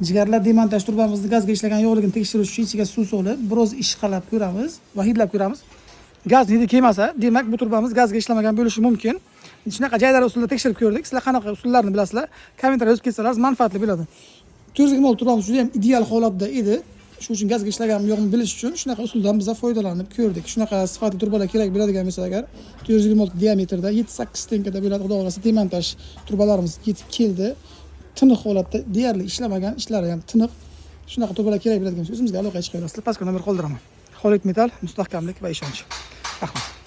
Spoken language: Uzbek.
jigarlar demontaj turbamizni gazga ishlagan yo'qligini tekshirish uchun ichiga suv solib, biroz ishqalab ko'ramiz va hidlab ko'ramiz. Gaz hidi kelmasa, demak bu turbamiz gazga ishlamagan bo'lishi mumkin. Shunaqa jaydari usulda tekshirib ko'rdik. Sizlar qanaqa usullarni bilasizlar? Kommentariyga yozib ketsangiz manfaatli bo'ladi. 400 mol turbamiz juda ham ideal holatda edi. Shuning uchun gazga ishlaganmi yo'qmi bilish uchun shunaqa usuldan biz foydalanib ko'rdik. Shunaqa sifatli turbalar kerak bo'ladigan bo'lsa agar 400 mol diametrda 7-8 tenkada bo'ladi. Xudo xolasa demontaj turbalarimiz yetib keldi. Tiniq holatda, deyarli ishlamagan, ishlari ham tiniq. Shunaqa turbalar kerak bo'ladigan bo'lsa o'zimizga aloqa chiqaverasizlar. Pastga nomer qoldiraman. Xolid Metal, mustahkamlik va ishonch. Rahmat.